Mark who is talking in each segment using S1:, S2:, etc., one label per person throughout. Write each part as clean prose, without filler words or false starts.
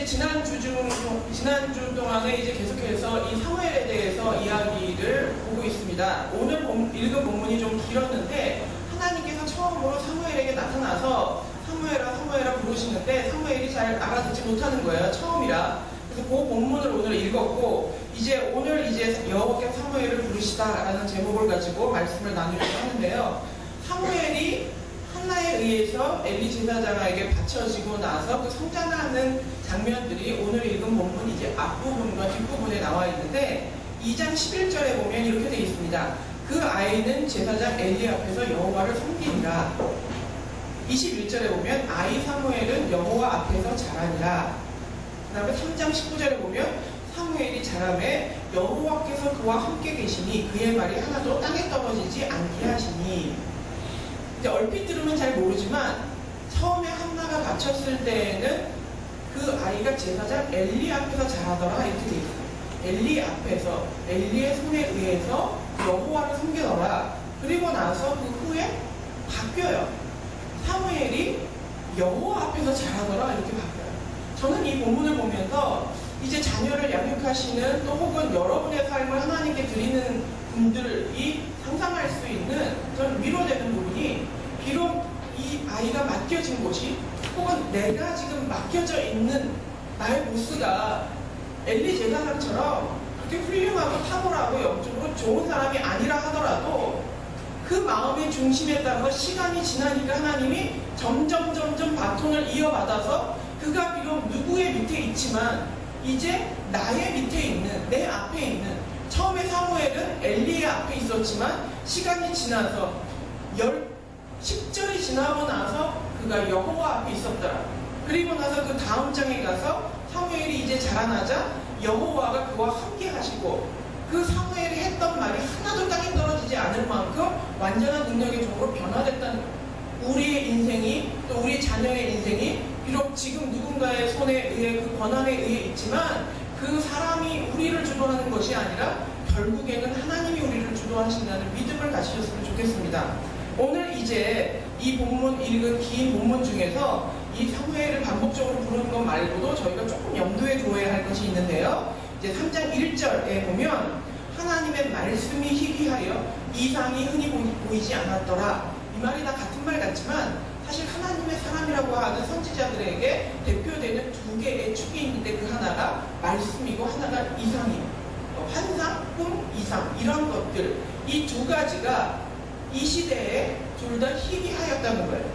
S1: 지난주 동안에 이제 계속해서 이 사무엘에 대해서 이야기를 보고 있습니다. 오늘 읽은 본문이 좀 길었는데 하나님께서 처음으로 사무엘에게 나타나서 사무엘아 부르시는데 사무엘이 잘 알아듣지 못하는 거예요. 처음이라. 그래서 그 본문을 오늘 읽었고 오늘 여호와께서 사무엘을 부르시다라는 제목을 가지고 말씀을 나누려고 하는데요. 사무엘이 한나에 의해서 엘리 제사장에게 바쳐지고 나서 그 성장하는 장면들이 오늘 읽은 본문 이제 앞부분과 뒷부분에 나와 있는데 2장 11절에 보면 이렇게 되어 있습니다. 그 아이는 제사장 엘리 앞에서 여호와를 섬기니라. 21절에 보면 아이 사무엘은 여호와 앞에서 자라니라. 그 다음에 3장 19절에 보면 사무엘이 자라매 여호와께서 그와 함께 계시니 그의 말이 하나도 땅에 떨어지지 않게 하시니. 이제 얼핏 들으면 잘 모르지만 처음에 한나가 바쳤을 때에는 그 아이가 제사장 엘리 앞에서 자라더라 이렇게 돼 있어요. 엘리 앞에서 엘리의 손에 의해서 여호와를 섬기더라. 그리고 나서 그 후에 바뀌어요. 사무엘이 여호와 앞에서 자라더라 이렇게 바뀌어요. 저는 이 본문을 보면서 이제 자녀를 양육하시는 또 혹은 여러분의 삶을 하나님께 드리는 분들이 상상할 수 있는 전 위로되는 부분이 비록 이 아이가 맡겨진 곳이 혹은 내가 지금 맡겨져 있는 나의 보스가 엘리 제사장처럼 그렇게 훌륭하고 탁월하고 영적으로 좋은 사람이 아니라 하더라도 그 마음의 중심에다가 시간이 지나니까 하나님이 점점 바톤을 이어받아서 그가 비록 누구의 밑에 있지만 이제 나의 밑에 있는 내 앞에 있는 처음에 사무엘은 엘리의 앞에 있었지만 시간이 지나서 10절이 지나고 나서 그가 여호와 앞에 있었더라. 그리고 나서 그 다음 장에 가서 사무엘이 이제 자라나자 여호와가 그와 함께 하시고 그 사무엘이 했던 말이 하나도 땅에 떨어지지 않을 만큼 완전한 능력의 종으로 변화됐다는 거예요. 우리의 인생이 또 우리 자녀의 인생이 비록 지금 누군가의 손에 의해 그 권한에 의해 있지만 그 사람이 우리를 주도하는 것이 아니라 결국에는 하나님이 우리를 주도하신다는 믿음을 가지셨으면 좋겠습니다. 오늘 이제 이 본문 읽은 긴 본문 중에서 이 사무엘을 반복적으로 부르는 것 말고도 저희가 조금 염두에 두어야 할 것이 있는데요. 이제 3장 1절에 보면 하나님의 말씀이 희귀하여 이상이 흔히 보이지 않았더라. 이 말이 다 같은 말 같지만 사실 하나님의 사람이라고 하는 선지자들에게 대표되는 두 개의 축이 있는데 그 하나가 말씀이고 하나가 이상이에요. 환상, 꿈, 이상 이런 것들 이 두 가지가 이 시대에 둘 다 희귀하였다는 거예요.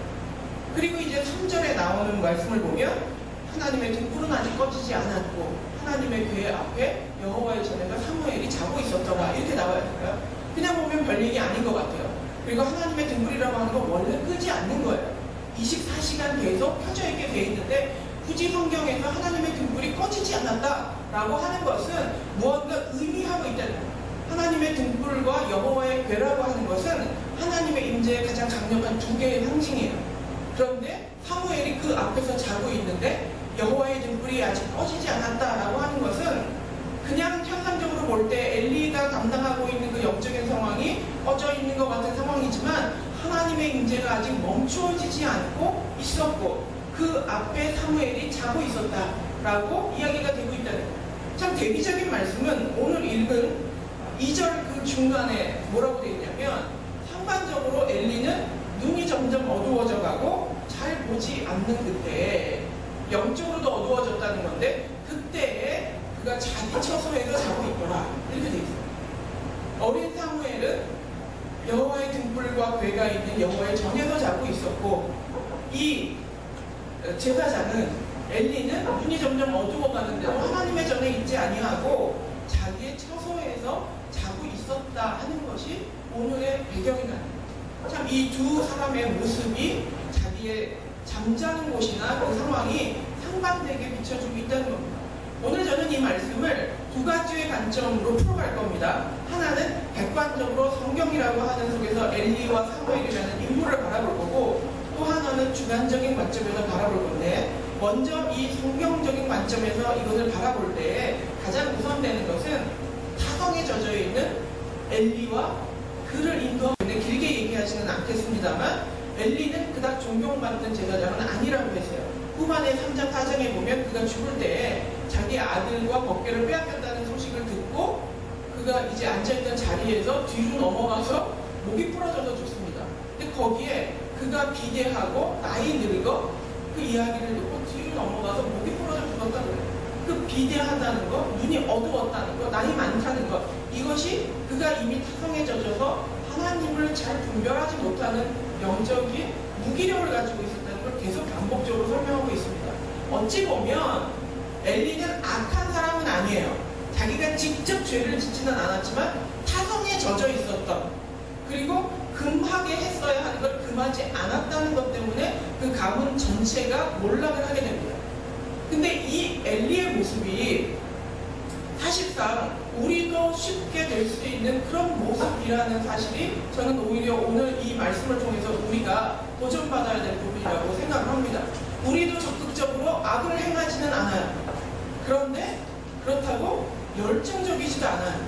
S1: 그리고 이제 3절에 나오는 말씀을 보면 하나님의 등불은 아직 꺼지지 않았고 하나님의 궤 앞에 여호와의 자녀가 사무엘이 자고 있었더라 이렇게 나와야 될까요? 그냥 보면 별 얘기 아닌 것 같아요. 그리고 하나님의 등불이라고 하는 건 원래 끄지 않는 거예요. 24시간 계속 켜져 있게 돼 있는데 굳이 성경에서 하나님의 등불이 꺼지지 않았다라고 하는 것은 무언가 의미하고 있다는 거예요. 하나님의 등불과 여호와의 궤라고 하는 것은 하나님의 임재의 가장 강력한 두 개의 상징이에요. 그런데 사무엘이 그 앞에서 자고 있는데 여호와의 등불이 아직 꺼지지 않았다라고 하는 것은 그냥 현상적으로 볼 때 엘리가 감당하고 있는 그 영적인 상황이 꺼져 있는 것 같은 상황이지만 하나님의 임재가 아직 멈추어지지 않고 있었고 그 앞에 사무엘이 자고 있었다라고 이야기가 되고 있다는 거예요. 참 대비적인 말씀은 오늘 읽은 2절 그 중간에 뭐라고 되어 있냐면 상반적으로 엘리는 눈이 점점 어두워져 가고 잘 보지 않는 그때에 영적으로도 어두워졌다는 건데 그때에 그가 자기 처소에서 자고 있더라 이렇게 되어 있어요. 어린 사무엘은 여호와의 등불과 궤가 있는 여호와의 전에서 자고 있었고 이 제사장은 엘리는 눈이 점점 어두워가는데도 하나님의 전에 있지 아니하고 자기의 처소에서 자고 있었다 하는 것이 오늘의 배경이 나는 거예요. 참 이 두 사람의 모습이 자기의 잠자는 곳이나 그 상황이 상반되게 비춰주고 있다는 겁니다. 오늘 저는 이 말씀을 두 가지의 관점으로 풀어갈 겁니다. 하나는 객관적으로 성경이라고 하는 속에서 엘리와 사무엘이라는 인물을 바라볼 거고 또 하나는 주관적인 관점에서 바라볼 건데 먼저 이 성경적인 관점에서 이것을 바라볼 때 가장 우선되는 것은 타성에 젖어 있는 엘리와 그를 인도하고 있는데 길게 얘기하지는 않겠습니다만 엘리는 그닥 존경받는 제사장은 아니라고 했어요. 후반의 3장 4장에 보면 그가 죽을 때 자기 아들과 법궤를 빼앗겼다는 소식을 듣고 그가 이제 앉아있던 자리에서 뒤로 넘어가서 목이 부러져서 죽습니다. 근데 거기에 그가 비대하고 나이 늙어 그 이야기를 듣고 뒤로 넘어가서 목이 부러져 죽었다고 해요. 그 비대하다는 거, 눈이 어두웠다는 거, 나이 많다는 거, 이것이 그가 이미 타성에 젖어서 하나님을 잘 분별하지 못하는 영적인 무기력을 가지고 있었다는 걸 계속 반복적으로 설명하고 있습니다. 어찌 보면 엘리는 악한 사람은 아니에요. 자기가 직접 죄를 짓지는 않았지만 타성에 젖어 있었던, 그리고 금하게 했어야 하는 걸 금하지 않았다는 것 때문에 그 가문 전체가 몰락을 하게 됩니다. 근데 이 엘리의 모습이 사실상 우리도 쉽게 될 수 있는 그런 모습이라는 사실이 저는 오히려 오늘 이 말씀을 통해서 우리가 도전받아야 될 부분이라고 생각을 합니다. 우리도 적극적으로 악을 행하지는 않아요. 그런데 그렇다고 열정적이지도 않아요.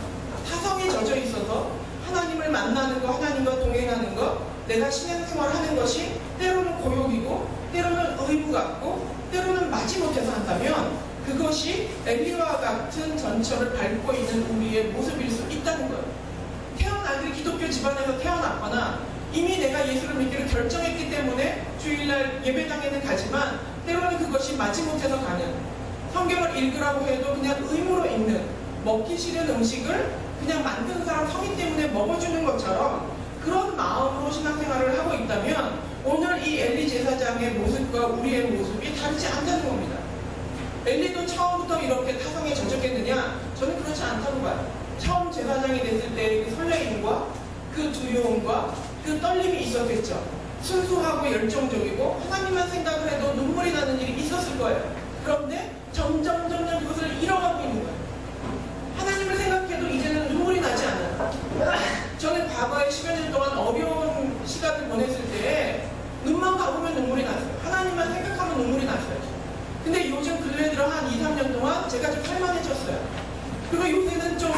S1: 타성에 젖어 있어서 하나님을 만나는 거, 하나님과 동행하는 거, 내가 신앙생활을 하는 것이 때로는 고욕이고 때로는 의무 같고 때로는 마지못해서 한다면 그것이 엘리와 같은 전철을 밟고 있는 우리의 모습일 수 있다는 거예요. 태어나기 기독교 집안에서 태어났거나 이미 내가 예수를 믿기로 결정했기 때문에 주일날 예배당에는 가지만 때로는 그것이 마지못해서 가는, 성경을 읽으라고 해도 그냥 의무로 읽는, 먹기 싫은 음식을 그냥 만드는 사람 성의 때문에 먹어주는 것처럼 그런 마음으로 신앙생활을 하고 있다면 오늘 이 엘리 제사장의 모습과 우리의 모습이 다르지 않다는 겁니다. 엘리도 처음부터 이렇게 타성에 젖었겠느냐? 저는 그렇지 않다고 봐요. 처음 제사장이 됐을 때의 그 설레임과 그 두려움과 그 떨림이 있었겠죠. 순수하고 열정적이고 하나님만 생각을 해도 눈물이 나는 일이 있었을 거예요. 그런데 점점 그것을 잃어가고 있는 거예요. 하나님을 생각해도 이제는 눈물이 나지 않아요. 저는 과거에 10여 년 동안 어려운 시간을 보냈을 때 눈만 감으면 눈물이 났어요. 하나님만 생각하면 눈물이 났어요. 근데 요즘 근래 들어 한 2, 3년 동안 제가 좀 살만해졌어요. 그리고 요새는 좀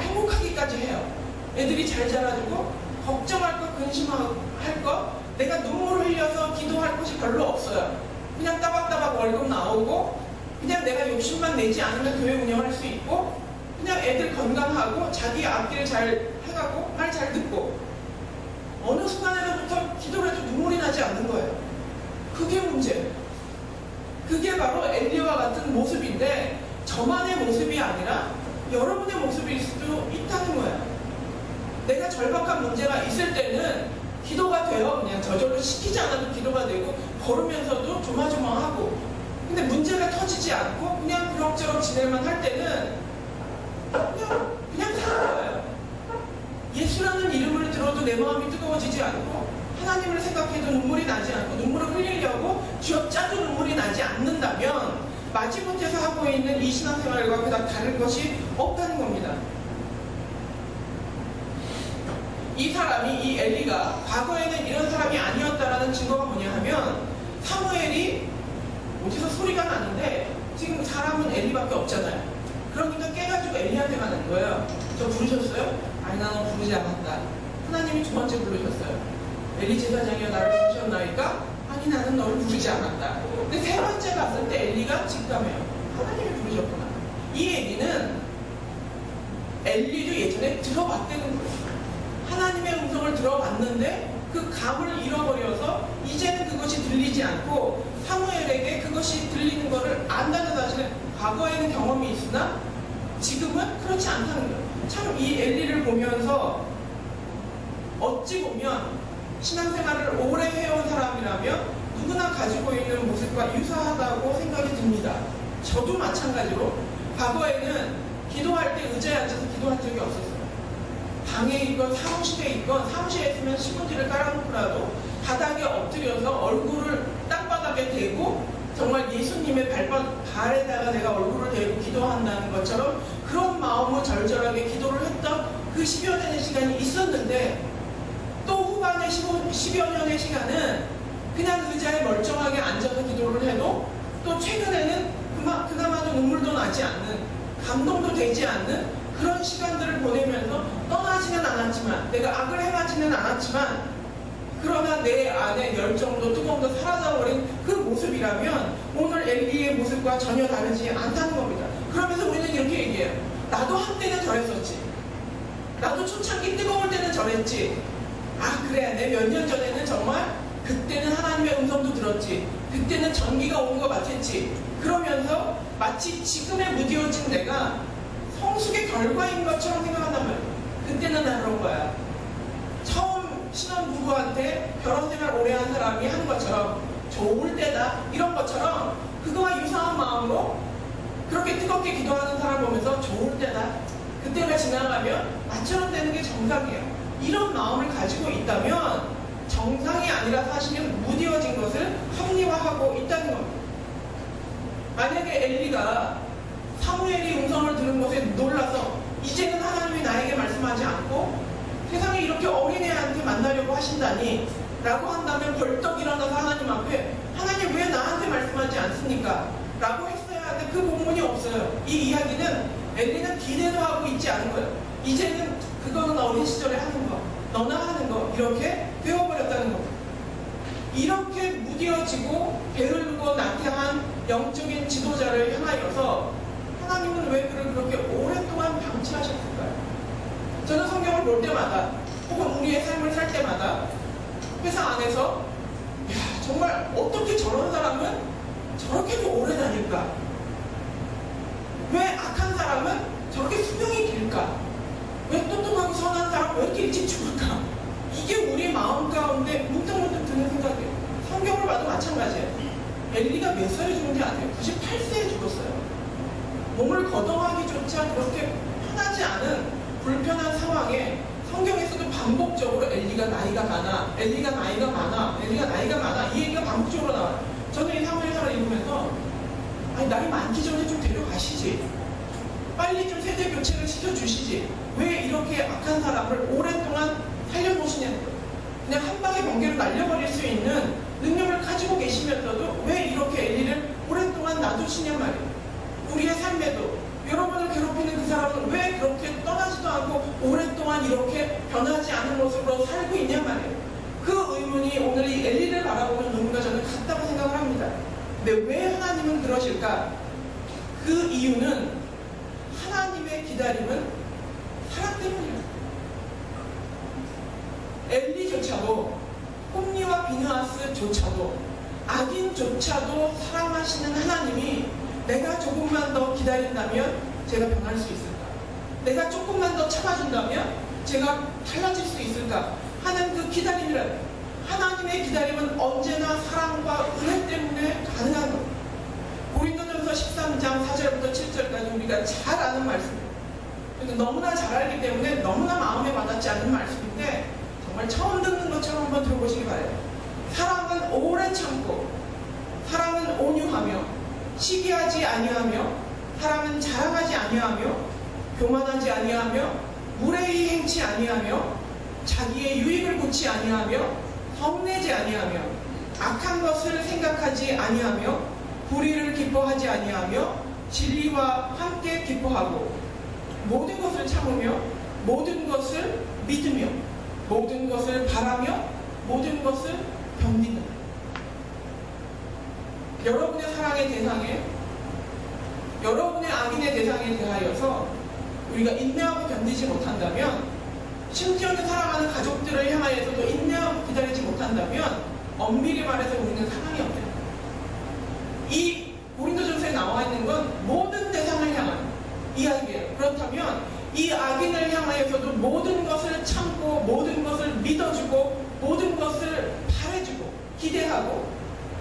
S1: 행복하기까지 해요. 애들이 잘 자라주고 걱정할 것, 근심할 것, 내가 눈물을 흘려서 기도할 것이 별로 없어요. 그냥 따박따박 월급 나오고 그냥 내가 욕심만 내지 않으면 교회 운영할 수 있고 그냥 애들 건강하고 자기 앞길 잘 해가고 말 잘 듣고 어느 순간에서부터 기도를 해도 눈물이 나지 않는 거예요. 그게 문제예요. 그게 바로 엘리와 같은 모습인데 저만의 모습이 아니라 여러분의 모습일 수도 있다는 거예요. 내가 절박한 문제가 있을 때는 기도가 돼요. 그냥 저절로 시키지 않아도 기도가 되고 걸으면서도 조마조마하고, 근데 문제가 터지지 않고 그냥 그럭저럭 지낼만 할 때는 그냥 사는 거예요. 예수라는 이름을 들어도 내 마음이 뜨거워지지 않고 하나님을 생각해도 눈물이 나지 않고 눈물을 흘리려고 쥐어짜도 눈물이 나지 않는다면 마지못해서 하고 있는 이 신앙생활과 그닥 다른 것이 없다는 겁니다. 이 사람이, 이 엘리가 과거에는 이런 사람이 아니었다라는 증거가 뭐냐 하면 사무엘이 어디서 소리가 나는데 지금 사람은 엘리밖에 없잖아요. 그러니까 깨가지고 엘리한테 가는 거예요. 저 부르셨어요? 아니 나는 부르지 않았다. 하나님이 두 번째 부르셨어요. 엘리 제사장이여 나를 부르셨나이까? 아니 나는 너를 부르지 않았다. 근데 세 번째 갔을 때 엘리가 직감해요. 하나님이 부르셨구나. 이 얘기는 엘리도 예전에 들어봤다는 거예요. 하나님의 음성을 들어봤는데 그 감을 잃어버려서 이제는 그것이 들리지 않고 사무엘에게 그것이 들리는 것을 안다는 사실은 과거에는 경험이 있으나 지금은 그렇지 않다는 거예요. 참 이 엘리를 보면서 어찌 보면 신앙생활을 오래 해온 사람이라면 누구나 가지고 있는 모습과 유사하다고 생각이 듭니다. 저도 마찬가지로 과거에는 기도할 때 의자에 앉아서 기도한 적이 없었어요. 방에 있건 사무실에 있건 사무실에 있으면 신문지를 깔아놓고라도 바닥에 엎드려서 얼굴을 땅바닥에 대고 정말 예수님의 발에다가 내가 얼굴을 대고 기도한다는 것처럼 그런 마음으로 절절하게 기도를 했던 그 10여 년의 시간이 있었는데 또 후반의 10여 년의 시간은 그냥 의자에 멀쩡하게 앉아서 기도를 해도 또 최근에는 그나마도 눈물도 나지 않는, 감동도 되지 않는 그런 시간들을 보내면서 떠나지는 않았지만, 내가 악을 행하지는 않았지만 그러나 내 안에 열정도 뜨거움도 사라져버린 그 모습이라면 모습과 전혀 다르지 않다는 겁니다. 그러면서 우리는 이렇게 얘기해요. 나도 한때는 저랬었지. 나도 초창기 뜨거울 때는 저랬지. 아 그래, 내 몇 년 전에는 정말 그때는 하나님의 음성도 들었지. 그때는 전기가 오는 것 같았지. 그러면서 마치 지금에 무뎌진 내가 성숙의 결과인 것처럼 생각한단 말이야. 그때는 나 그런 거야. 처음 신혼부부한테 결혼생활 오래 한 사람이 한 것처럼 좋을 때다 이런 것처럼 그거와 유사한 마음으로 그렇게 뜨겁게 기도하는 사람 보면서 좋을 때다, 그때가 지나가면 나처럼 되는 게 정상이에요. 이런 마음을 가지고 있다면 정상이 아니라 사실은 무뎌진 것을 합리화하고 있다는 겁니다. 만약에 엘리가 사무엘이 음성을 들은 것에 놀라서 이제는 하나님이 나에게 말씀하지 않고 세상에 이렇게 어린애한테 만나려고 하신다니 라고 한다면 벌떡 일어나서 하나님 앞에 하나님 왜 나한테 말씀하지 않습니까? 라고 했어야 하는데 그 본문이 없어요. 이 이야기는 엘리는 기대도 하고 있지 않은 거예요. 이제는 그거는 어린 시절에 하는 거, 너나 하는 거 이렇게 되어버렸다는 겁니다. 이렇게 무뎌지고 게으르고 나태한 영적인 지도자를 향하여서 하나님은 왜 그를 그렇게 오랫동안 방치하셨을까요? 저는 성경을 볼 때마다 혹은 우리의 삶을 살 때마다 회사 안에서 야 정말 어떻게 저런 사람은 저렇게도 오래 다닐까? 왜 악한 사람은 저렇게 수명이 길까? 왜 똑똑하고 선한 사람은 왜 이렇게 일찍 죽을까? 이게 우리 마음 가운데 문득문득 드는 생각이에요. 성경을 봐도 마찬가지예요. 엘리가 몇 살에 죽은지 아세요? 98세에 죽었어요. 몸을 거동하기조차 그렇게 편하지 않은 불편한 상황에 성경에서도 반복적으로 엘리가 나이가 많아, 엘리가 나이가 많아, 엘리가 나이가 많아 이 얘기가 반복적으로 나와요. 저는 이 사무엘상을 읽으면서 아니 나이 많기 전에 좀 데려가시지, 빨리 좀 세대 교체를 시켜주시지, 왜 이렇게 악한 사람을 오랫동안 살려놓으시냐는 거예요. 그냥 한 방에 번개로 날려버릴 수 있는 능력을 가지고 계시면서도 왜 이렇게 엘리를 오랫동안 놔두시냔 말이에요. 우리의 삶에도 여러분을 괴롭히는 그 사람은 왜 그렇게 떠나지도 않고 오랫동안 이렇게 변하지 않은 모습으로 살고 있냔 말이에요. 그 의문이 오늘 이 엘리를 바라보는 의문과 저는 같다고 생각을 합니다. 근데 왜 하나님은 그러실까? 그 이유는 하나님의 기다림은 사랑 때문이에요. 엘리조차도 홈리와 비느하스조차도 악인조차도 사랑하시는 하나님이 내가 조금만 더 기다린다면 제가 변할 수 있을까? 내가 조금만 더 참아준다면 제가 달라질 수 있을까? 하는 그 기다림이란, 하나님의 기다림은 언제나 사랑과 은혜 때문에 가능한 겁니다. 고린도전서 13장 4절부터 7절까지 우리가 잘 아는 말씀입니다. 너무나 잘 알기 때문에 너무나 마음에 와닿지 않는 말씀인데 정말 처음 듣는 것처럼 한번 들어보시기 바래요. 사랑은 오래 참고, 사랑은 온유하며, 시기하지 아니하며, 사랑은 자랑하지 아니하며, 교만하지 아니하며, 무례히 행치 아니하며, 자기의 유익을 고치 아니하며, 성내지 아니하며, 악한 것을 생각하지 아니하며, 불의를 기뻐하지 아니하며, 진리와 함께 기뻐하고, 모든 것을 참으며, 모든 것을 믿으며, 모든 것을 바라며, 모든 것을 견디는. 여러분의 사랑의 대상에, 여러분의 악인의 대상에 대하여서 우리가 인내하고 견디지 못한다면, 심지어는 사랑하는 가족들을 향하여서도 인내하고 기다리지 못한다면 엄밀히 말해서 우리는 사랑이 없대요. 이 고린도전서에 나와 있는 건 모든 대상을 향한 이야기예요. 그렇다면 이 악인을 향하여서도 모든 것을 참고, 모든 것을 믿어주고, 모든 것을 바래주고 기대하고,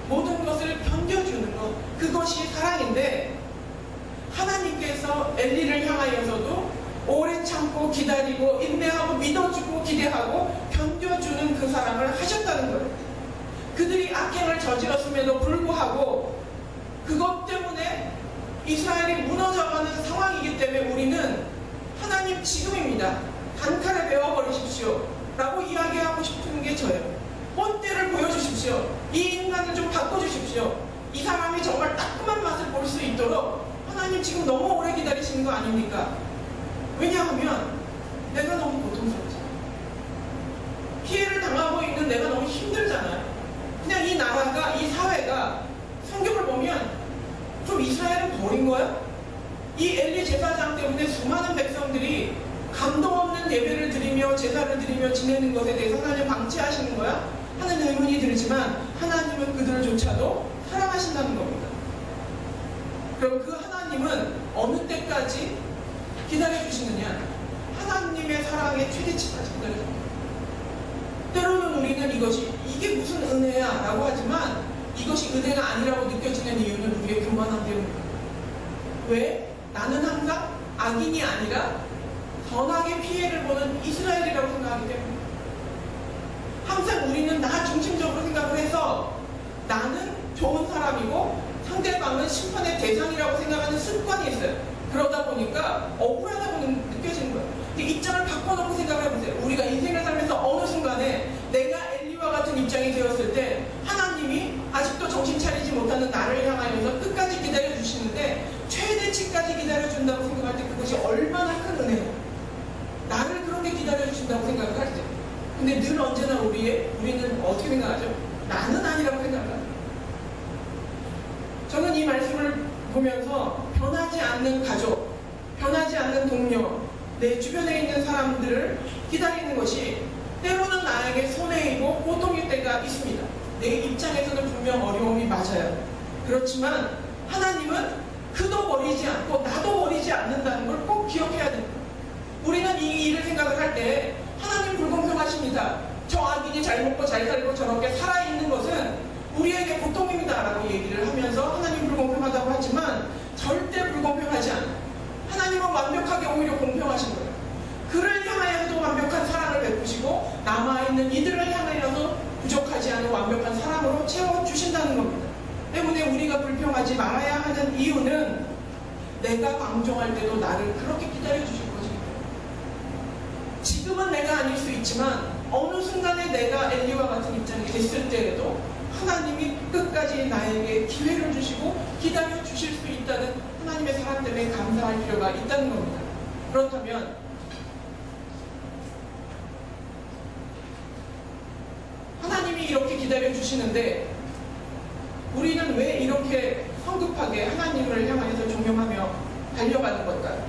S1: 모든 것을 견뎌주는 것, 그것이 사랑인데, 하나님께서 엘리를 향하여서도 오래 참고 기다리고 인내하고 믿어주고 기대하고 견뎌주는 그 사랑을 하셨다는 거예요. 그들이 악행을 저질렀음에도 불구하고 그것 때문에 이스라엘이 무너져가는 상황이기 때문에 우리는 하나님 지금입니다, 단칼에 베어버리십시오 라고 이야기하고 싶은 게 저예요. 본때를 보여주십시오. 이 인간을 좀 바꿔주십시오. 이 사람이 정말 따끔한 맛을 볼 수 있도록 하나님 지금 너무 오래 기다리시는 거 아닙니까? 왜냐하면 내가 너무 고통스럽잖아요. 피해를 당하고 있는 내가 너무 힘들잖아요. 그냥 이 나라가, 이 사회가 성경을 보면 좀 그럼 이스라엘은 버린 거야? 이 엘리 제사장 때문에 수많은 백성들이 감동 없는 예배를 드리며 제사를 드리며 지내는 것에 대해서 하나님 방치하시는 거야? 하는 의문이 들지만 하나님은 그들조차도 사랑하신다는 겁니다. 그럼 그 하나님은 어느 때까지 기다려주시느냐? 하나님의 사랑의 최대치까지 기다려줍니다. 때로는 우리는 이게 무슨 은혜야 라고 하지만 이것이 은혜가 아니라고 느껴지는 이유는 우리의 교만함 때문입니다. 왜? 나는 항상 악인이 아니라 선악의 피해를 보는 이스라엘이라고 생각하기 때문입니다. 항상 우리는 나 중심적으로 생각을 해서 나는 좋은 사람이고 상대방은 심판의 대상이라고 생각하는 습관이 있어요. 그러다 보니까 억울하다고 느껴지는 거예요. 입장을 바꿔놓고 생각을 해보세요. 우리가 인생을 살면서 어느 순간에 내가 엘리와 같은 입장이 되었을 때 하나님이 아직도 정신 차리지 못하는 나를 향하여서 끝까지 기다려주시는데 최대치까지 기다려준다고 생각할 때 그것이 얼마나 큰 은혜예요. 나를 그렇게 기다려주신다고 생각을 할 때. 근데 늘 언제나 우리는 어떻게 생각하죠? 나는 아니라고 생각을 합니다. 저는 이 말씀을 보면서 변하지 않는 가족, 변하지 않는 동료, 내 주변에 있는 사람들을 기다리는 것이 때로는 나에게 손해이고 고통일 때가 있습니다. 내 입장에서는 분명 어려움이 맞아요. 그렇지만 하나님은 그도 버리지 않고 나도 버리지 않는다는 걸 꼭 기억해야 됩니다. 우리는 이 일을 생각을 할 때 하나님 불공평하십니다. 저 악인이 잘 먹고 잘 살고 저렇게 살아있는 것은 우리에게 고통입니다 라고 얘기를 하면서 하나님 불공평하다고 하지만 절대 불공평하지 않아요. 하나님은 완벽하게 오히려 공평하신 거예요. 그를 향하여도 완벽한 사랑을 베푸시고 남아있는 이들을 향하여도 부족하지 않은 완벽한 사랑으로 채워주신다는 겁니다. 때문에 우리가 불평하지 말아야 하는 이유는 내가 방종할 때도 나를 그렇게 기다려주실 것입니다. 지금은 내가 아닐 수 있지만 어느 순간에 내가 엘리와 같은 입장이 됐을 때에도 하나님이 끝까지 나에게 기회를 주시고 기다려주실 수 있다는 하나님의 사랑 때문에 감사할 필요가 있다는 겁니다. 그렇다면 하나님이 이렇게 기다려주시는데 우리는 왜 이렇게 성급하게 하나님을 향해서 종용하며 달려가는 걸까요?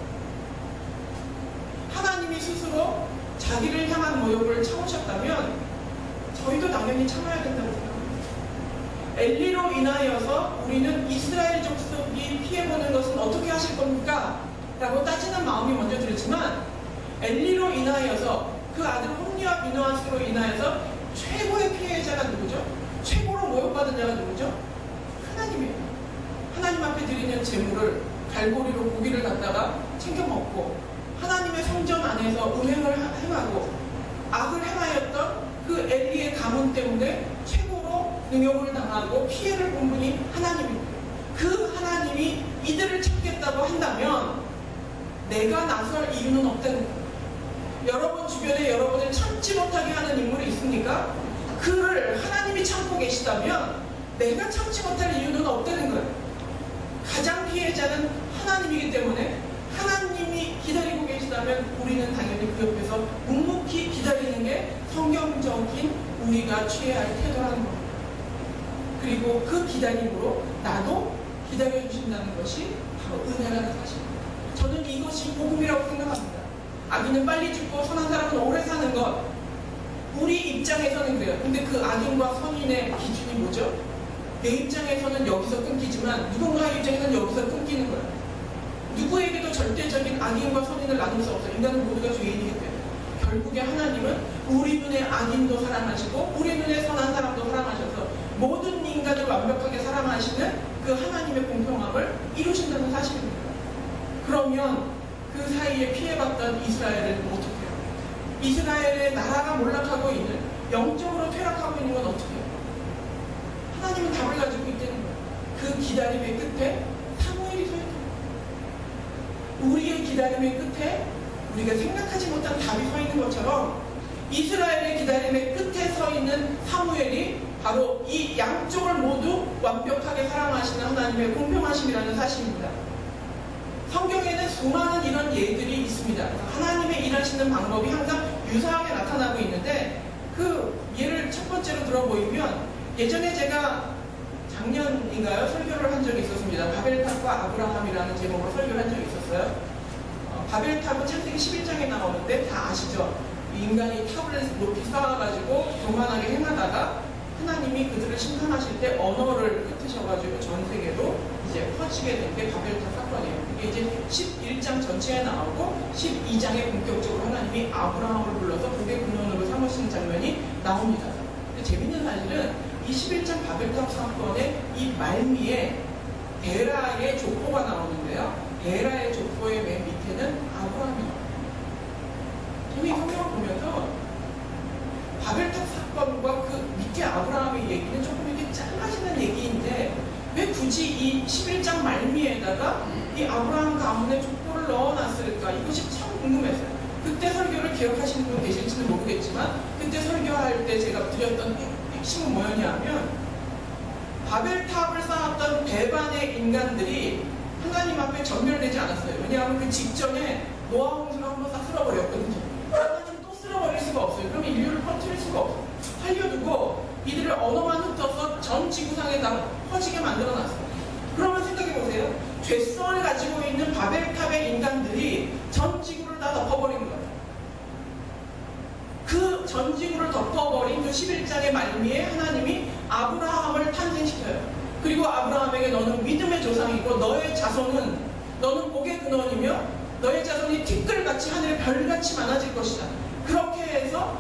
S1: 하나님이 스스로 자기를 향한 모욕을 참으셨다면 저희도 당연히 참아야 된다고 생각합니다. 엘리로 인하여서 우리는 이스라엘 족속이 피해보는 것은 어떻게 하실 겁니까? 라고 따지는 마음이 먼저 들지만 엘리로 인하여서 그 아들 홈리와 비느하스로 인하여서 최고의 피해자가 누구죠? 최고로 모욕받은 자가 누구죠? 하나님이에요. 하나님 앞에 드리는 제물을 갈고리로 고기를 갖다가 챙겨 먹고 하나님의 성전 안에서 음행을 행하고 악을 행하였던 그 엘리의 가문 때문에 최고로 능욕을 당하고 피해를 본 분이 하나님입니다. 그 하나님이 이들을 찾겠다고 한다면 내가 나설 이유는 없다는 거예요. 여러분 주변에 여러분을 참지 못하게 하는 인물이 있습니까? 그를 하나님이 참고 계시다면 내가 참지 못할 이유는 없다는 거예요. 가장 피해자는 하나님이기 때문에 하나님이 기다리고 계시다면 우리는 당연히 그 옆에서 묵묵히 기다리는 게 성경적인 우리가 취해야 할 태도라는 겁니다. 그리고 그 기다림으로 나도 기다려주신다는 것이 바로 은혜라는 사실입니다. 저는 이것이 복음이라고 생각합니다. 악인은 빨리 죽고 선한 사람은 오래 사는 것, 우리 입장에서는 그래요. 근데 그 악인과 선인의 기준이 뭐죠? 내 입장에서는 여기서 끊기지만 누군가의 입장에서는 여기서 끊기는 거예요. 누구에게도 절대적인 악인과 선인을 나눌 수 없어요. 인간은 모두가 죄인이기 때문에. 결국에 하나님은 우리 눈에 악인도 사랑하시고 우리 눈에 선한 사람도 사랑하셔서 모든 인간을 완벽하게 사랑하시는 그 하나님의 공평함을 이루신다는 사실입니다. 그러면 그 사이에 피해봤던 이스라엘은 어떻게 해요? 이스라엘의 나라가 몰락하고 있는, 영적으로 퇴락하고 있는 건 어떻게 해요? 하나님은 답을 가지고 있다는 거예요. 그 기다림의 끝에 사무엘이 서 있다. 우리의 기다림의 끝에 우리가 생각하지 못한 답이 서 있는 것처럼 이스라엘의 기다림의 끝에 서 있는 사무엘이 바로 이 양쪽을 모두 완벽하게 사랑하시는 하나님의 공평하심이라는 사실입니다. 성경에는 수많은 이런 예들이 있습니다. 하나님의 일하시는 방법이 항상 유사하게 나타나고 있는데 그 예를 첫 번째로 들어보이면 예전에 제가 작년인가요? 설교를 한 적이 있었습니다. 바벨탑과 아브라함이라는 제목으로 설교를 한 적이 있었어요. 바벨탑은 창세기 11장에 나오는데 다 아시죠? 인간이 탑을 높이 쌓아가지고 교만하게 행하다가 하나님이 그들을 심판하실 때 언어를 흩으셔가지고 전 세계로 이제 퍼지게 된 게 바벨탑 사건이에요. 이게 이제 11장 전체에 나오고 12장에 본격적으로 하나님이 아브라함을 불러서 그의 근원으로 삼으시는 장면이 나옵니다. 근데 재밌는 사실은 이 11장 바벨탑 사건의 이 말미에 데라의 족보가 나오는데요. 데라의 족보의 맨 밑에는 아브라함이 나와요. 저는 이 성경을 보면서 바벨탑 사건과 그 밑에 아브라함의 얘기는 조금 이렇게 잘라지는 얘기인데 왜 굳이 이 11장 말미에다가 이 아브라함 가문의 족보를 넣어놨을까? 이것이 참 궁금했어요. 그때 설교를 기억하시는 분 계실지는 모르겠지만 그때 설교할 때 제가 드렸던 핵심은 뭐였냐면 바벨탑을 쌓았던 대반의 인간들이 하나님 앞에 전멸되지 않았어요. 왜냐하면 그 직전에 노아 홍수를 한번 싹 쓸어버렸거든요. 하나님 또 쓸어버릴 수가 없어요. 그러면 인류를 퍼뜨릴 수가 없어요. 살려두고 이들을 언어만 흩어서 전 지구상에 다 퍼지게 만들어놨어요. 그러면 생각해보세요. 죄성을 가지고 있는 바벨탑의 인간들이 전 지구를 다 덮어버린 거예요. 그 전 지구를 덮어버린 그 11장의 말미에 하나님이 아브라함을 탄생시켜요. 그리고 아브라함에게 너는 믿음의 조상이고 너의 자손은 너는 복의 근원이며 너의 자손이 티끌같이 하늘의 별같이 많아질 것이다. 그렇게 해서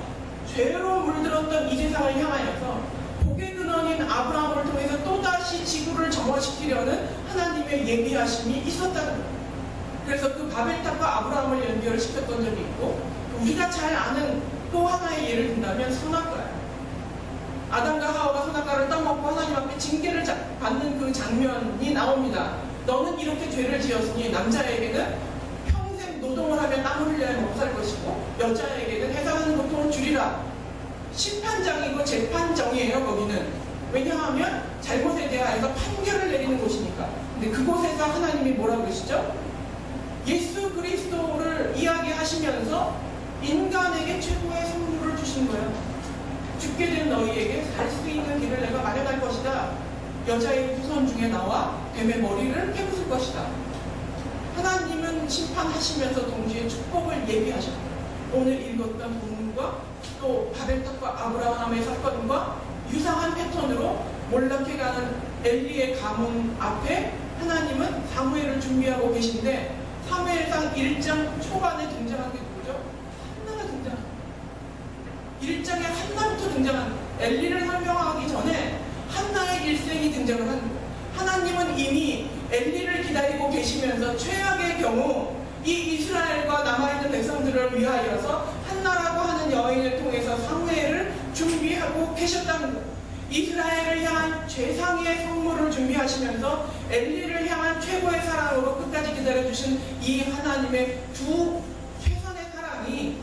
S1: 죄로 물들었던 이 세상을 향하여서 복의 근원인 아브라함을 통해서 또다시 지구를 정화시키려는 하나님의 예비하심이 있었다는 거예요. 그래서 그 바벨탑과 아브라함을 연결을 시켰던 적이 있고 우리가 잘 아는 또 하나의 예를 든다면 선악과예요. 아담과 하와가 선악과를 따먹고 하나님 앞에 징계를 받는 그 장면이 나옵니다. 너는 이렇게 죄를 지었으니 남자에게는 평생 노동을 하며 땀을 흘려야 먹고 살 것이고 여자에게는 해당하는 고통을 주리라. 심판장이고 재판정이에요. 거기는. 왜냐하면 잘못에 대하여서 판결을 내리는 곳이니까. 근데 그곳에서 하나님이 뭐라고 그러시죠? 예수 그리스도를 이야기하시면서 인간에게 최고의 선물을 주신 거예요. 죽게 된 너희에게 살 수 있는 길을 내가 마련할 것이다. 여자의 후손 중에 나와 뱀의 머리를 깨부술 것이다. 하나님은 심판하시면서 동시에 축복을 예비하셨다. 오늘 읽었던 본문과 또 바벨탑과 아브라함의 사건과 유사한 패턴으로 몰락해 가는 엘리의 가문 앞에 하나님은 사무엘을 준비하고 계신데 사무엘상 1장 초반에 등장한 게 누구죠? 한나가 등장합니다. 1장에 한나부터 등장한 엘리를 설명하기 전에 한나의 일생이 등장을 하는 거예요. 하나님은 이미 엘리를 기다리고 계시면서 최악의 경우 이 이스라엘과 남아있는 백성들을 위하여서 한나라고 하는 여인을 통해서 사무엘을 준비하고 계셨다는 거예요. 이스라엘을 향한 최상의 선물을 준비하시면서 엘리를 향한 최고의 사랑으로 끝까지 기다려주신 이 하나님의 두 최선의 사랑이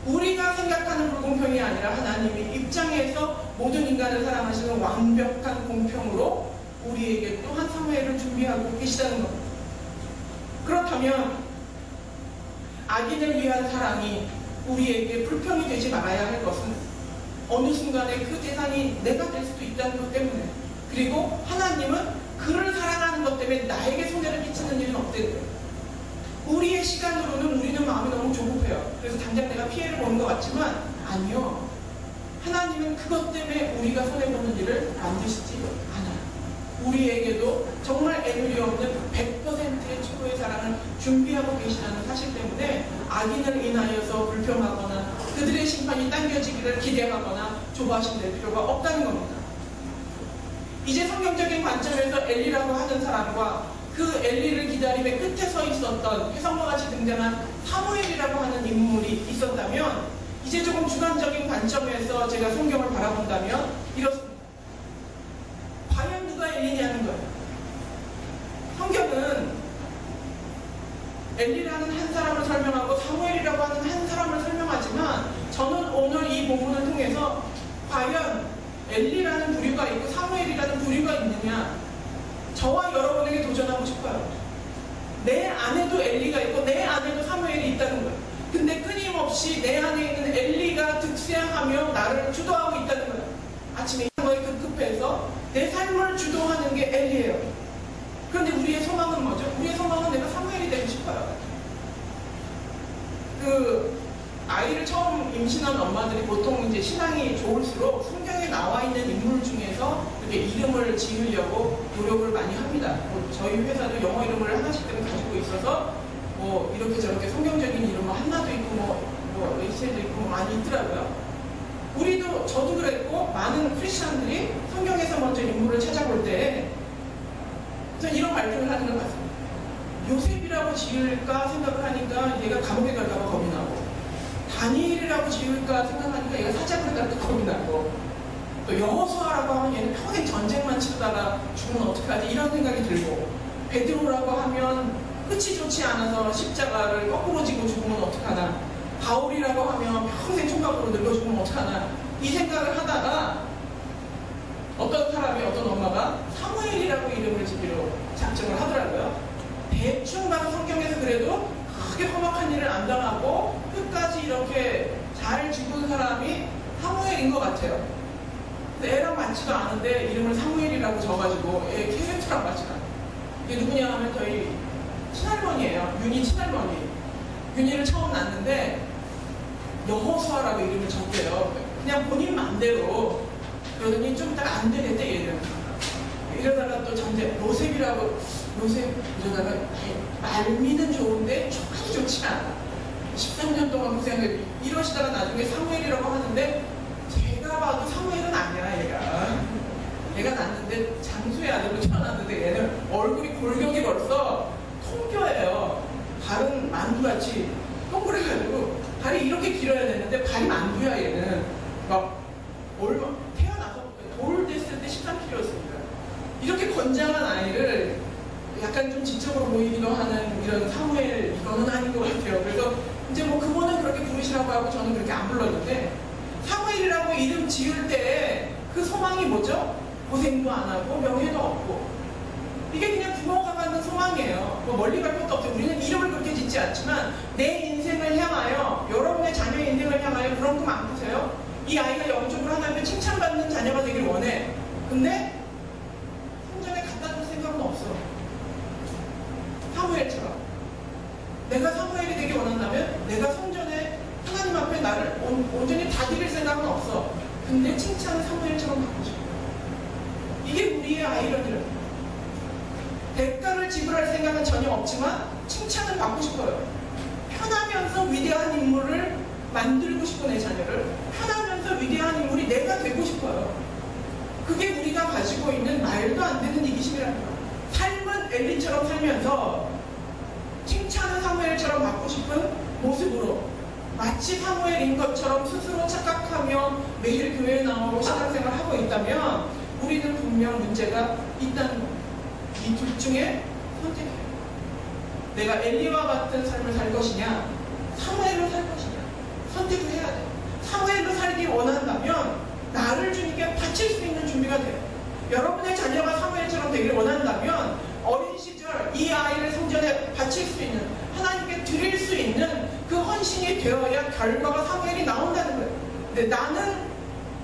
S1: 우리가 생각하는 불공평이 아니라 하나님의 입장에서 모든 인간을 사랑하시는 완벽한 공평으로 우리에게 또한 사무엘을 준비하고 계시다는 겁니다. 그렇다면 악인을 위한 사랑이 우리에게 불평이 되지 말아야 할 것은 어느 순간에 그 대상이 내가 될 수도 있다는 것 때문에, 그리고 하나님은 그를 사랑하는 것 때문에 나에게 손해를 끼치는 일은 없대요. 우리의 시간으로는 우리는 마음이 너무 조급해요. 그래서 당장 내가 피해를 보는 것 같지만 아니요. 하나님은 그것 때문에 우리가 손해보는 일을 만드시지 않아요. 우리에게도 정말 애누리 없는 100%의 최고의 사랑을 준비하고 계시다는 사실 때문에 악인을 인하여서 불평하거나 그들의 심판이 당겨지기를 기대하거나 조바심될 필요가 없다는 겁니다. 이제 성경적인 관점에서 엘리라고 하는 사람과 그 엘리를 기다림의 끝에 서 있었던 해성과 같이 등장한 사무엘이라고 하는 인물이 있었다면 이제 조금 주관적인 관점에서 제가 성경을 바라본다면 이렇습니다. 과연 누가 엘리냐는 거예요. 성경은 엘리라는 한 사람을 설명하고 사무엘이라고 하는 한 사람을 설명하지만 저는 오늘 이 본문을 통해서 과연 엘리라는 부류가 있고 사무엘이라는 부류가 있느냐, 저와 여러분에게 도전하고 싶어요. 내 안에도 엘리가 있고 내 안에도 사무엘이 있다는 거예요. 근데 끊임없이 내 안에 있는 엘리가 득세하며 나를 주도하고 있다는 거예요. 아침에 거에 급급해서 내 삶을 주도하는 게 엘리예요. 그런데 우리의 소망은 뭐죠? 우리의 소망은 내가 사무엘이 되고 싶어요. 아이를 처음 임신한 엄마들이 보통 이제 신앙이 좋을수록 성경에 나와 있는 인물 중에서 이렇게 이름을 지으려고 노력을 많이 합니다. 저희 회사도 영어 이름을 하나씩들은 가지고 있어서 뭐 이렇게 저렇게 성경적인 이름 뭐 한나도 있고 뭐 레이첼도 있고 많이 있더라고요. 우리도 저도 그랬고 많은 크리스천들이 성경에서 먼저 인물을 찾아볼 때 저는 이런 말씀을 하는 것 같습니다. 요셉이라고 지을까 생각을 하니까 얘가 감옥에 갈까봐 겁이 나고, 다니엘이라고 지을까 생각하니까 얘가 사자굴에 갈까 겁이 나고, 또 여호수아라고 하면 얘는 평생 전쟁만 치르다가 죽으면 어떡하지 이런 생각이 들고, 베드로라고 하면 끝이 좋지 않아서 십자가를 거꾸로 지고 죽으면 어떡하나, 바울이라고 하면 평생 총각으로 늙어 죽으면 어떡하나, 이 생각을 하다가 어떤 사람이, 어떤 엄마가 사무엘이라고 이름을 지기로 작정을 하더라고요. 대충 봐서 성경에서 그래도 크게 험악한 일을 안 당하고 끝까지 이렇게 잘 죽은 사람이 사무엘인 것 같아요. 애랑 맞지도 않은데 이름을 사무엘이라고 적어가지고 애 캐릭터랑 맞지도 않아요. 이게 누구냐 하면 저희 친할머니예요. 윤희 친할머니. 윤희를 처음 낳는데 여호수아라고 이름을 적대요. 그냥 본인 맘대로. 그러더니 좀 이따가 안 되겠대 얘는. 이러다가 또 전제 요셉이라고, 요셉 이러다가 말미는 좋은데 조금이 좋지 않아. 13년 동안 고생을 이러시다가 나중에 사무엘이라고 하는데 제가 봐도 사무엘은 아니야. 얘가 낳는데 장수의 아들로 태어났는데 얘는 얼굴이 골격이 벌써 통뼈예요. 발은 만두같이 동그래가지고 발이 이렇게 길어야 되는데 발이 만두야 얘는. 막 태어나서 돌 됐을 때 13kg였습니다. 이렇게 건장한 아이를 약간 좀 지적으로 보이기도 하는 이런 사무엘, 이거는 아닌 것 같아요. 그래서 이제 뭐 그분은 그렇게 부르시라고 하고 저는 그렇게 안 불렀는데, 사무엘이라고 이름 지을 때 그 소망이 뭐죠? 고생도 안 하고 명예도 없고, 이게 그냥 부모가 갖는 소망이에요. 뭐 멀리 갈 것도 없어요. 우리는 이름을 그렇게 짓지 않지만 내 인생을 향하여, 여러분의 자녀의 인생을 향하여 그런 꿈 안 꾸세요? 이 아이가 영적으로 하나님의 칭찬받는 자녀가 되길 원해. 근데 성전에 갖다 줄 생각은 없어. 사무엘처럼. 내가 사무엘이 되기 원한다면 내가 성전에 하나님 앞에 나를 온전히 다 드릴 생각은 없어. 근데 칭찬은 사무엘처럼 받고 싶어. 이게 우리의 아이러니를. 대가를 지불할 생각은 전혀 없지만 칭찬을 받고 싶어요. 편하면서 위대한 인물을 만들고 싶은 내 자녀를, 편하면서 위대한 인물이 내가 되고 싶어요. 그게 우리가 가지고 있는 말도 안 되는 이기심이라는 거예요. 삶은 엘리처럼 살면서 칭찬은 사무엘처럼 받고 싶은 모습으로, 마치 사무엘인 것처럼 스스로 착각하며 매일 교회에 나오고 신앙생활을 하고 있다면 우리는 분명 문제가 있다는 겁니다. 이 둘 중에 선택해요. 내가 엘리와 같은 삶을 살 것이냐, 사무엘로 살 것이냐, 선택을 해야 돼요. 사무엘로 살기 원한다면 나를 주님께 바칠 수 있는 준비가 돼요. 여러분의 자녀가 사무엘처럼 되기를 원한다면 어린 시절 이 아이를 성전에 바칠 수 있는, 하나님께 드릴 수 있는 그 헌신이 되어야 결과가 사무엘이 나온다는 거예요. 근데 나는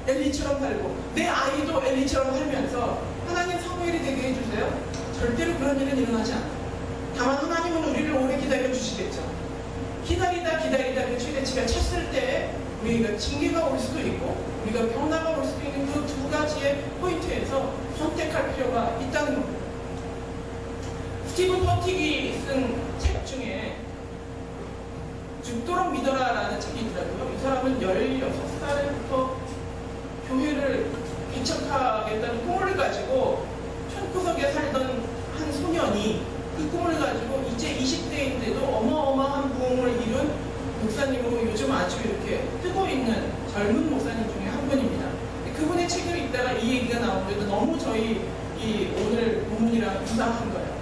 S1: 엘리처럼 살고 내 아이도 엘리처럼 살면서 하나님 사무엘이 되게 해주세요. 절대로 그런 일은 일어나지 않아요. 다만 하나님은 우리를 오래 기다려 주시겠죠. 기다리다 그 최대치가 찼을 때 우리가 징계가 올 수도 있고 우리가 병나가 올 수도 있는 그 두 가지의 포인트에서 선택할 필요가 있다는 겁니다. 스티븐 퍼틱이 쓴 책 중에 죽도록 믿어라라는 책이 있더라고요. 이 사람은 16살부터 교회를 개척하겠다는 꿈을 가지고 촌구석에 살던 한 소년이 그 꿈을 가지고 이제 20대인데도 어마어마한 부흥을 이룬 목사님으로 요즘 아주 이렇게 뜨고 있는 젊은 목사님 중에 한 분입니다. 그분의 책을 읽다가 이 얘기가 나오는데 너무 저희 이 오늘 본문이랑 유사한 거예요.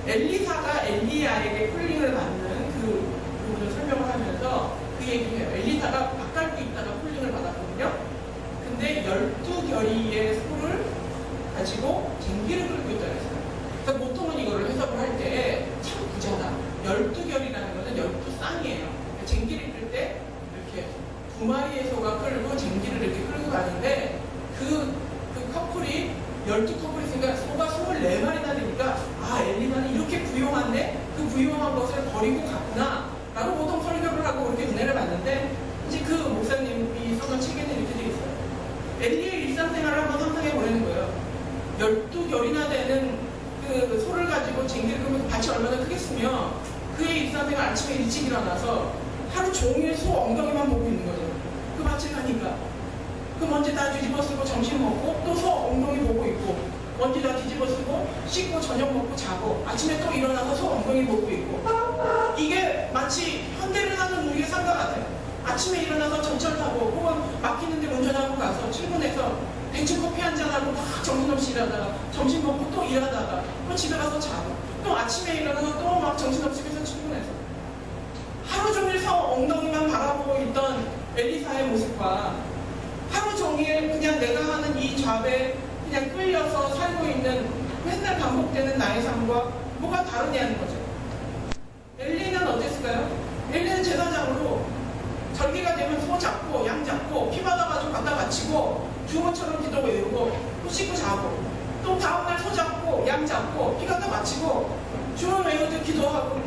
S1: 엘리사가 엘리야에게 콜링을 받는 그 부분을 설명을 하면서 그 얘기를 해요. 엘리사가 밥 갈고 있다가 콜링을 받았거든요. 근데 12결의의 소를 가지고 쟁기를 끌고 있다고 했어요. 그러니까 보통은 이거를 해석을 할 때 참 부자다. 12결이라는 것은 12쌍이에요. 쟁기를 끌 때 이렇게 2마리의 소가 끌고 쟁기를 이렇게 끌고 가는데 그 커플이 12 보니까 아, 엘리사는 이렇게 부용한데 그 부용한 것을 버리고 갔구나 라고 보통 설교를 하고 그렇게 은혜를 받는데, 이제 그 목사님이 써놓은 책에는 이렇게 되어 있어요. 엘리의 일상생활을 한번 상상해 보려는 거예요. 12결이나 되는 그 소를 가지고 쟁기를 끄면 밭이 얼마나 크겠으며, 그의 일상생활 아침에 일찍 일어나서 하루 종일 소 엉덩이만 보고 있는 거죠. 그 밭에 가니까 그 먼지 다 뒤집어 쓰고 점심 먹고 또 소 엉덩이 보고 있고, 먼지 다 뒤집어 쓰고 씻고 저녁 먹고 자고 아침에 또 일어나서 소 엉덩이 보고 있고, 이게 마치 현대를 사는 우리의 삶과 같아요. 아침에 일어나서 전철 타고 혹은 막히는데 운전하고 가서 출근해서 대충 커피 한잔하고 막 정신없이 일하다가 점심 먹고 또 일하다가 또 집에 가서 자고 또 아침에 일어나서 또 막 정신없이 해서 출근해서 하루 종일 소 엉덩이만 바라보고 있던 엘리사의 모습과 하루 종일 그냥 내가 하는 이 잡에 그냥 끌려서 살고 있는 맨날 반복되는 나의 삶과 뭐가 다르냐는 거죠. 엘리는 어땠을까요? 엘리는 제사장으로 절기가 되면 소 잡고 양 잡고 피 받아가지고 갖다 바치고 주문처럼 기도 외우고 또 씻고 자고, 또 다음날 소 잡고 양 잡고 피 갖다 바치고 주문 외우듯 기도하고.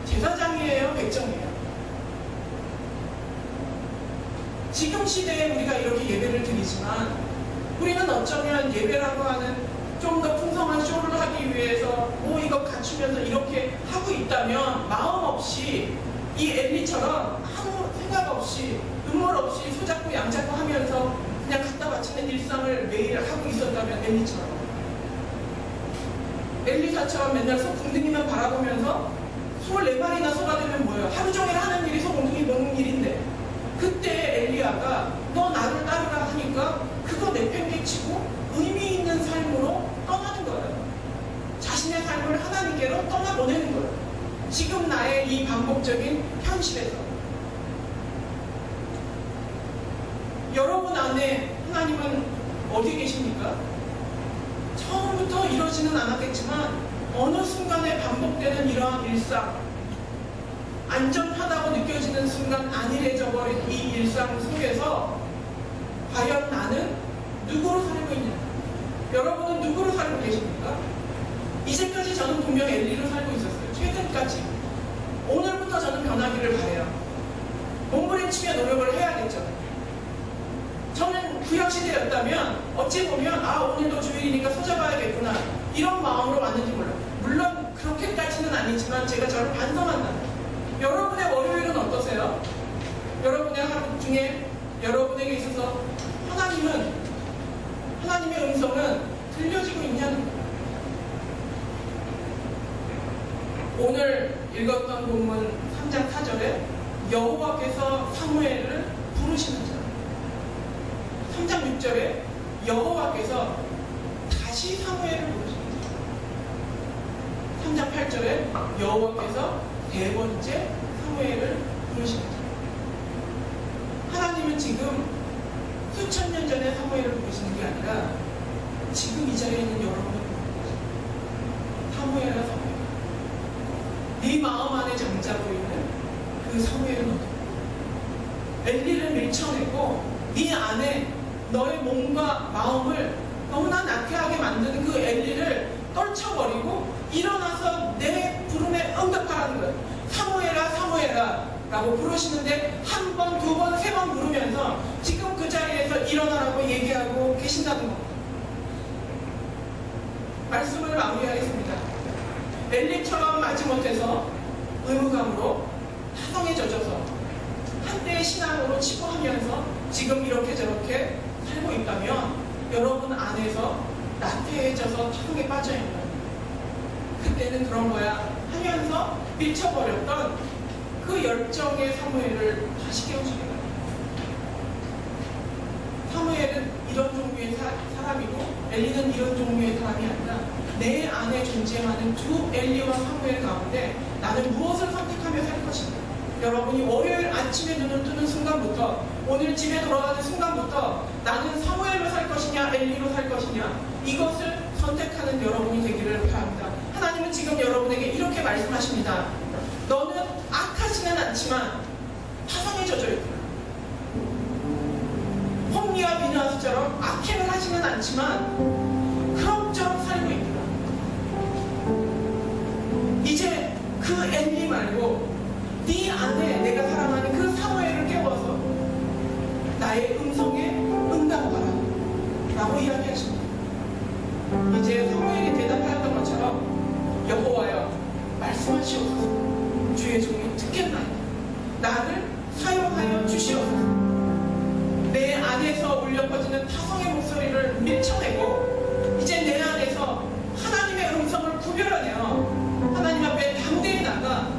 S1: 제사장이에요, 백정이에요? 지금 시대에 우리가 이렇게 예배를 드리지만 우리는 어쩌면 예배라고 하는 좀 더 풍성한 쇼를 하기 위해서 뭐 이거 갖추면서 이렇게 하고 있다면 마음 없이 이 엘리처럼 아무 생각 없이 눈물 없이 소 잡고 양 잡고 하면서 그냥 갖다 바치는 일상을 매일 하고 있었다면, 엘리사처럼 맨날 소 궁둥이만 바라보면서 소 4마리나 소가 되면 뭐예요? 하루 종일 하는 일이 소 궁둥이 먹는 일인데, 그때 엘리야가 너 나를 따르라 하니까 그거 내팽개치고 의미 있는 삶으로 떠나는 거예요. 자신의 삶을 하나님께로 떠나보내는 거예요. 지금 나의 이 반복적인 현실에서. 여러분 안에 하나님은 어디 계십니까? 처음부터 이러지는 않았겠지만 어느 순간에 반복되는 이러한 일상, 안전하다고 느껴지는 순간 안일해져 버린 이 일상 속에서 과연 나는 누구로 살고 있냐? 여러분은 누구로 살고 계십니까? 이제까지 저는 분명 엘리로 살고 있었어요. 최근까지. 오늘부터 저는 변하기를 바래요. 몸부림치며 노력을 해야겠죠. 저는 구약시대였다면 어찌 보면 아, 오늘도 주일이니까 소 잡아야겠구나 이런 마음으로 왔는지 몰라요. 물론 그렇게까지는 아니지만 제가 저를 반성한다. 여러분의 월요일은 어떠세요? 여러분의 하루 중에 여러분에게 있어서 하나님의 음성은 들려지고 있냐는 거예요. 오늘 읽었던 본문 3장 4절에 여호와께서 사무엘을 부르시는 자, 3장 6절에 여호와께서 다시 사무엘을 부르시는 자, 3장 8절에 여호와께서 4번째 사무엘을 부르시는 자. 하나님은 지금 수천 년 전에 사무엘을 부르시는 게 아니라 지금 이 자리에 있는 여러분을 부르는 거죠. 사무엘아, 사무엘. 네 마음 안에 잠자고 있는 그 사무엘은 어떻게? 엘리를 밀쳐내고 네 안에 너의 몸과 마음을 너무나 나태하게 만드는 그 엘리를 떨쳐버리고 일어나서 내 부름에 응답하라는 거예요. 사무엘아, 사무엘아 라고 부르시는데 한 번, 두 번, 세 번 부르면서 지금 그 자리에서 일어나라고 얘기하고 계신다는 겁니다. 말씀을 마무리하겠습니다. 엘리처럼 마지못해서 의무감으로 타성에 젖어서 한때의 신앙으로 치부하면서 지금 이렇게 저렇게 살고 있다면 여러분 안에서 나태해져서 타성에 빠져있는 거예요. 그때는 그런 거야 하면서 밀쳐버렸던 그 열정의 사무엘을 다시 깨우시게 돼요. 사무엘은 이런 종류의 사람이고 엘리는 이런 종류의 사람이 아니라 내 안에 존재하는 두 엘리와 사무엘 가운데 나는 무엇을 선택하며 살 것인가. 여러분이 월요일 아침에 눈을 뜨는 순간부터 오늘 집에 돌아가는 순간부터 나는 사무엘로 살 것이냐 엘리로 살 것이냐 이것을 선택하는 여러분이 되기를 바랍니다. 하나님은 지금 여러분에게 이렇게 말씀하십니다. 너는 악하지는 않지만 타성에 젖어 있구나. 홈리와 비느하스처럼 악행을 하지는 않지만 그럭저럭 살고 있구나. 네 안에 내가 사랑하는 그 사무엘을 깨워서 나의 음성에 응답하라 라고 이야기하십니다. 이제 사무엘이 대답하였던 것처럼 여호와여 말씀하시옵소서. 주의 종이 듣겠나이다. 나를 사용하여 주시옵소서. 내 안에서 울려 퍼지는 타성의 목소리를 밀쳐내고 이제 내 안에서 하나님의 음성을 구별하며 하나님 앞에 담대히 나가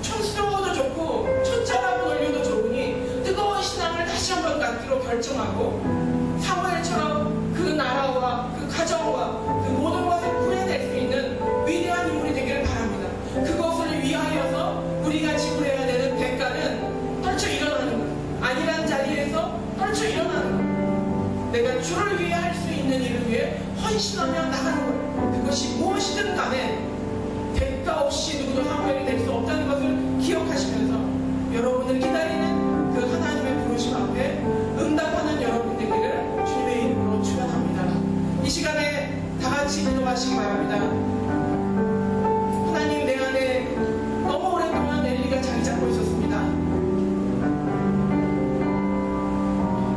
S1: 촌스러워도 좋고 촌자라고 놀려도 좋으니 뜨거운 신앙을 다시 한번 갖기로 결정하고 사무엘처럼 그 나라와 그 가정과 그 모든 것을 구해낼 수 있는 위대한 인물이 되기를 바랍니다. 그것을 위하여서 우리가 지불해야 되는 대가는 떨쳐 일어나는 것, 아니란 자리에서 떨쳐 일어나는 것, 내가 주를 위해 할 수 있는 일을 위해 헌신하며 나가는 것, 그것이 무엇이든 간에 대가 없이 누구도 사무엘이 될 수 없다는 것을 기억하시면서 여러분을 기다리는 그 하나님의 부르심 앞에 응답하는 여러분 되기를 주님의 이름으로 축원합니다. 이 시간에 다 같이 기도하시기 바랍니다. 하나님, 내 안에 너무 오랫동안 엘리가 자리 잡고 있었습니다.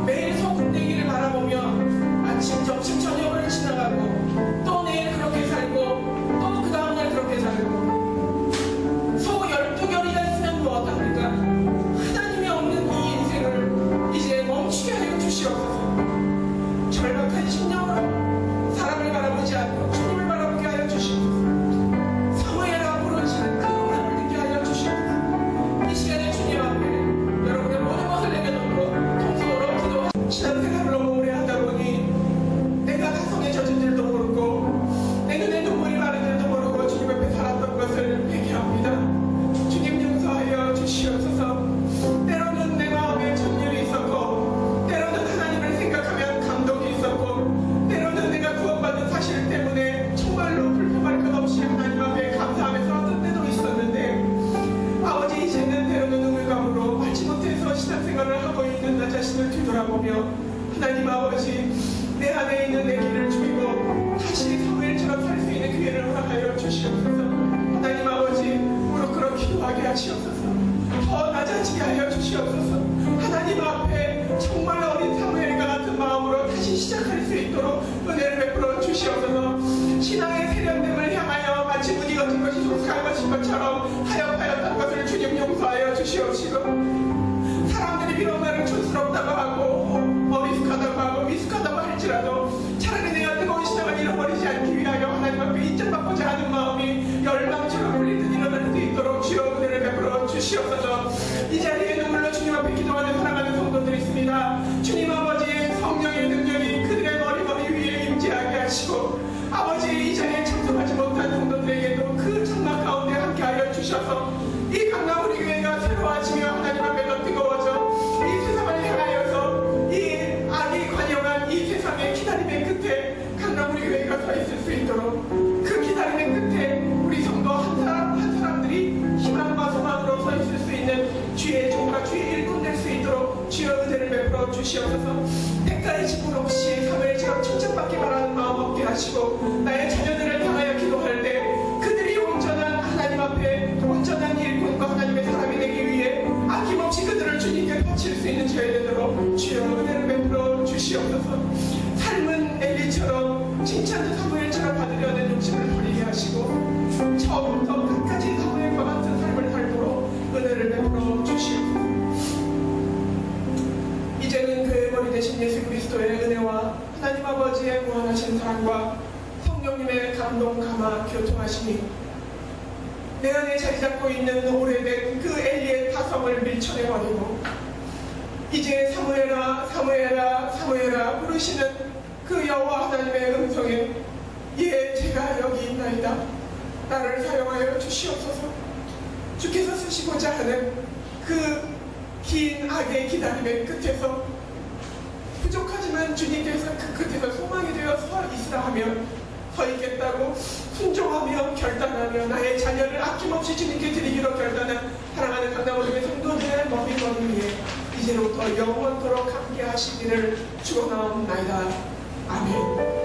S1: 매일 소금대기를 바라보며 아침, 점심, 저녁을 지나가고 또 내일 그렇게 살고 또 그 다음날 그렇게 살고 소 12결이나 있으면 무엇합니까? 하나님이 없는 이 인생을 이제 멈추게 하여 주시옵소서. 절박한 심령으로 사람을 바라보지 않고 주님을 바라보게 하여 주시옵소서. 사무엘아 부르시는 그 음성을 듣게 하여 주시옵소서. 이 시간에 주님 앞에 여러분의 모든 것을 내려놓고 통성으로 기도하시고 신앙생활을 너무 오래 하다 보니 내가 가성에 젖은 줄도 모르고 내 눈에 눈물이 마른 줄도 모르고 주님 앞에 살았던 것을 회개합니다. 주님 용서하여 주시옵소서. 때로는 내 마음에 전율이 있었고 때로는 하나님을 생각하면 감동이 있었고 때로는 내가 구원받은 사실 때문에 정말로 불평할 것 없이 하나님 앞에 감사하면서 어떤 때도 있었는데 아버지, 이제는 때로는 우물감으로 알지 못해서 신앙생활을 하고 있는 나 자신을 뒤돌아보며 하나님 아버지, 내 안에 있는 내 길을 죽이고 다시 사무엘처럼 살 수 있는 기회를 허락하여 주시옵소서. 하나님 아버지, 무릎 꿇어 기도하게 하시옵소서. 더 낮아지게 하여 주시옵소서. 하나님 앞에 정말 어린 사무엘과 같은 마음으로 다시 시작할 수 있도록 은혜를 베풀어 주시옵소서. 신앙의 세련됨을 향하여 마치 무디 같은 것이 속삭한 것인 것처럼 하였다는 것을 주님 용서하여 주시옵시고, 사람들이 비록 나를 촌스럽다고 하고 어리숙하다고 하고 미숙하다고 할지라도 차라리 내가 뜨거운 신앙을 잃어버리지 않기 위하여 하나님 앞에 인정받고자 하는 마음이 열방처럼 울리듯 일어날 수 있도록 주여 은혜를 베풀어 주시옵소서. 이 자리에 눈물로 주님 앞에 기도하는 사랑하는 성도들이 있습니다. 주님 아버지의 성령의 능력이 그들의 머리 위에 임재하게 하시고, 아버지, 이 자리에 참석하지 못한 성도들에게도 그 장막 가운데 함께하여 주셔서 이 강남우리 교회가 새로워지며 하나님 앞에 더 뜨거워져 이 세상을 향하여서 이 악이 관영한 이 세상의 기다림의 끝에 강남우리 교회가 서 있을 수 있도록, 그 기다림의 끝에 우리 성도 한 사람 한 사람들이 희망과 소망으로 서 있을 수 있는 주의 종과 주의 일꾼 될 수 있도록 주여 은혜를 베풀어 주시옵소서. 대가의 지분 없이 사무엘처럼 칭찬받기만 하는 마음 없게 하시고, 나의 자녀들을 향하여 기도할 때 그들이 온전한 하나님 앞에 온전한 일꾼과 하나님의 사람이 되기 위해 아낌없이 그들을 주님께 바칠 수 있는 저희 되도록 주여 은혜를 베풀어 주시옵소서. 삶은 엘리처럼 칭찬도 사무엘처럼 받으려는 욕심을 버리게 하시고 처음부터 끝까지 사무엘과 같은 삶을 살도록 은혜를 베풀어 주시옵소서. 이제는 교회 머리 되신 예수 그리스도의 은혜와 하나님 아버지의 무한하신 사랑과 성령님의 감동 감화 교통하심이 내 안에 자리 잡고 있는 오래된 그 엘리의 타성을 밀쳐내버리고 이제 사무엘아 사무엘아 사무엘아 부르시는 그 여호와 하나님의 음성에 예 제가 여기 있나이다, 나를 사용하여 주시옵소서. 주께서 쓰시고자 하는 그 긴 악의 기다림의 끝에서 부족하지만 주님께서 그 끝에서 소망이 되어 서 있으라 하면 서 있겠다고 순종하며 결단하며 나의 자녀를 아낌없이 주님께 드리기로 결단한 사랑하는 강남우리 성도들의 머리 위에 이제부터 영원토록 함께 하시기를 축원하옵나이다. 아멘.